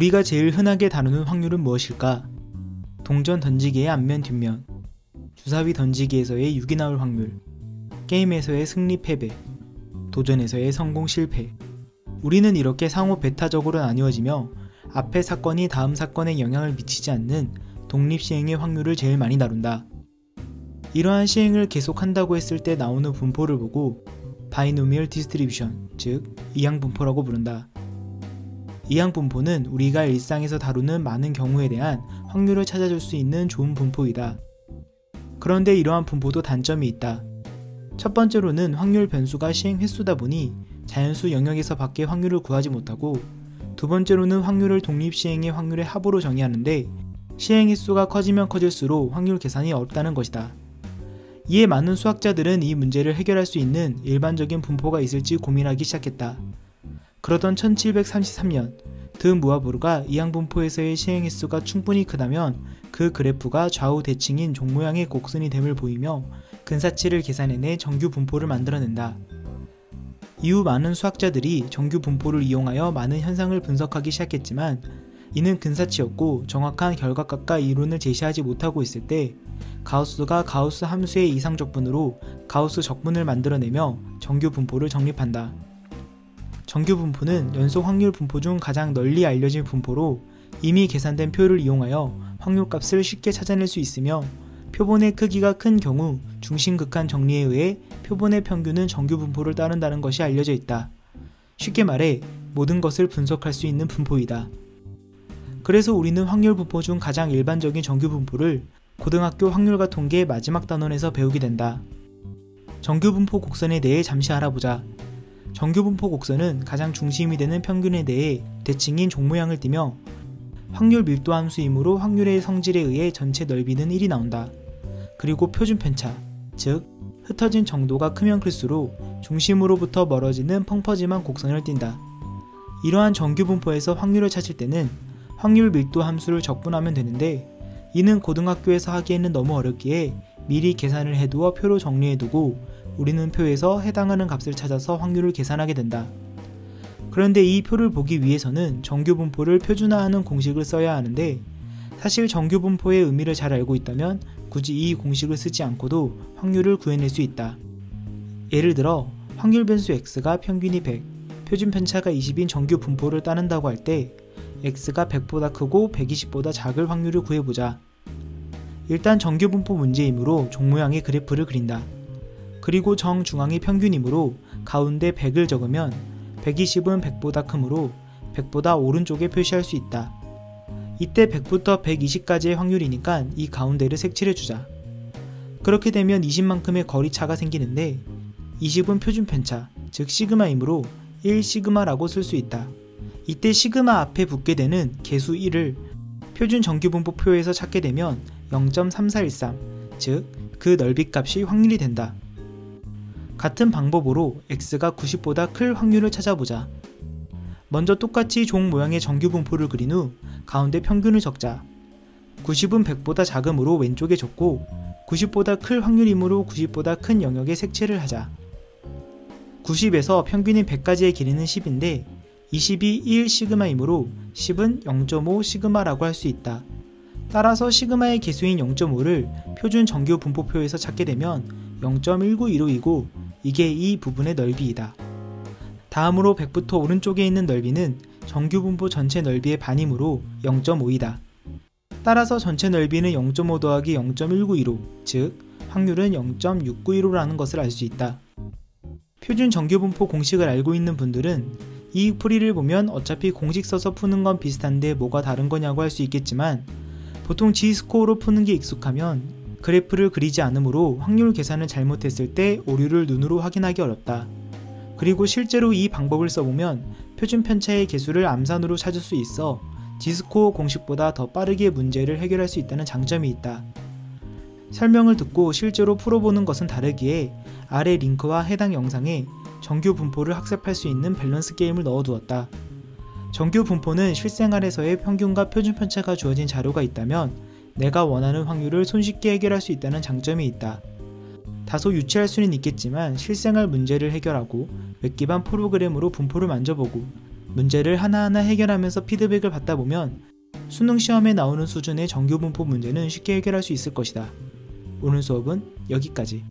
우리가 제일 흔하게 다루는 확률은 무엇일까? 동전 던지기의 앞면 뒷면, 주사위 던지기에서의 6이 나올 확률, 게임에서의 승리 패배, 도전에서의 성공 실패. 우리는 이렇게 상호 베타적으로 나뉘어지며 앞의 사건이 다음 사건에 영향을 미치지 않는 독립시행의 확률을 제일 많이 다룬다. 이러한 시행을 계속한다고 했을 때 나오는 분포를 보고 바이노미얼 디스트리뷰션, 즉 이항분포라고 부른다. 이항분포는 우리가 일상에서 다루는 많은 경우에 대한 확률을 찾아줄 수 있는 좋은 분포이다. 그런데 이러한 분포도 단점이 있다. 첫 번째로는 확률 변수가 시행 횟수다 보니 자연수 영역에서 밖의 확률을 구하지 못하고, 두 번째로는 확률을 독립시행의 확률의 합으로 정의하는데 시행 횟수가 커지면 커질수록 확률 계산이 어렵다는 것이다. 이에 많은 수학자들은 이 문제를 해결할 수 있는 일반적인 분포가 있을지 고민하기 시작했다. 그러던 1733년 드 무아부르가 이항분포에서의 시행 횟수가 충분히 크다면 그 그래프가 좌우 대칭인 종 모양의 곡선이 됨을 보이며 근사치를 계산해내 정규 분포를 만들어낸다. 이후 많은 수학자들이 정규 분포를 이용하여 많은 현상을 분석하기 시작했지만 이는 근사치였고 정확한 결과값과 이론을 제시하지 못하고 있을 때 가우스가 가우스 함수의 이상적분으로 가우스 적분을 만들어내며 정규 분포를 정립한다. 정규 분포는 연속 확률 분포 중 가장 널리 알려진 분포로 이미 계산된 표를 이용하여 확률값을 쉽게 찾아낼 수 있으며 표본의 크기가 큰 경우 중심극한 정리에 의해 표본의 평균은 정규 분포를 따른다는 것이 알려져 있다. 쉽게 말해 모든 것을 분석할 수 있는 분포이다. 그래서 우리는 확률 분포 중 가장 일반적인 정규 분포를 고등학교 확률과 통계 마지막 단원에서 배우게 된다. 정규 분포 곡선에 대해 잠시 알아보자. 정규 분포 곡선은 가장 중심이 되는 평균에 대해 대칭인 종 모양을 띠며 확률 밀도 함수이므로 확률의 성질에 의해 전체 넓이는 1이 나온다. 그리고 표준 편차, 즉 흩어진 정도가 크면 클수록 중심으로부터 멀어지는 펑퍼짐한 곡선을 띈다. 이러한 정규 분포에서 확률을 찾을 때는 확률 밀도 함수를 적분하면 되는데 이는 고등학교에서 하기에는 너무 어렵기에 미리 계산을 해두어 표로 정리해두고 우리는 표에서 해당하는 값을 찾아서 확률을 계산하게 된다. 그런데 이 표를 보기 위해서는 정규 분포를 표준화하는 공식을 써야 하는데 사실 정규 분포의 의미를 잘 알고 있다면 굳이 이 공식을 쓰지 않고도 확률을 구해낼 수 있다. 예를 들어 확률 변수 x가 평균이 100, 표준 편차가 20인 정규 분포를 따른다고 할 때 x가 100보다 크고 120보다 작을 확률을 구해보자. 일단 정규 분포 문제이므로 종 모양의 그래프를 그린다. 그리고 정중앙이 평균이므로 가운데 100을 적으면 120은 100보다 크므로 100보다 오른쪽에 표시할 수 있다. 이때 100부터 120까지의 확률이니까 이 가운데를 색칠해주자. 그렇게 되면 20만큼의 거리차가 생기는데 20은 표준 편차, 즉 시그마이므로 1시그마라고 쓸 수 있다. 이때 시그마 앞에 붙게 되는 개수 1을 표준 정규분포표에서 찾게 되면 0.3413, 즉 그 넓이값이 확률이 된다. 같은 방법으로 x가 90보다 클 확률을 찾아보자. 먼저 똑같이 종 모양의 정규분포를 그린 후 가운데 평균을 적자. 90은 100보다 작으므로 왼쪽에 적고 90보다 클 확률이므로 90보다 큰 영역에 색칠을 하자. 90에서 평균인 100까지의 길이는 10인데 20이 1시그마이므로 10은 0.5 시그마라고 할 수 있다. 따라서 시그마의 개수인 0.5를 표준 정규 분포표에서 찾게 되면 0.1915이고 이게 이 부분의 넓이이다. 다음으로 100부터 오른쪽에 있는 넓이는 정규 분포 전체 넓이의 반이므로 0.5이다. 따라서 전체 넓이는 0.5 더하기 0.1915, 즉 확률은 0.6915라는 것을 알 수 있다. 표준 정규 분포 공식을 알고 있는 분들은 이 풀이를 보면 어차피 공식 써서 푸는 건 비슷한데 뭐가 다른 거냐고 할 수 있겠지만 보통 G스코어로 푸는 게 익숙하면 그래프를 그리지 않으므로 확률 계산을 잘못했을 때 오류를 눈으로 확인하기 어렵다. 그리고 실제로 이 방법을 써보면 표준 편차의 개수를 암산으로 찾을 수 있어 G스코어 공식보다 더 빠르게 문제를 해결할 수 있다는 장점이 있다. 설명을 듣고 실제로 풀어보는 것은 다르기에 아래 링크와 해당 영상에 정규 분포를 학습할 수 있는 밸런스 게임을 넣어두었다. 정규 분포는 실생활에서의 평균과 표준 편차가 주어진 자료가 있다면 내가 원하는 확률을 손쉽게 해결할 수 있다는 장점이 있다. 다소 유치할 수는 있겠지만 실생활 문제를 해결하고 웹 기반 프로그램으로 분포를 만져보고 문제를 하나하나 해결하면서 피드백을 받다 보면 수능 시험에 나오는 수준의 정규분포 문제는 쉽게 해결할 수 있을 것이다. 오늘 수업은 여기까지.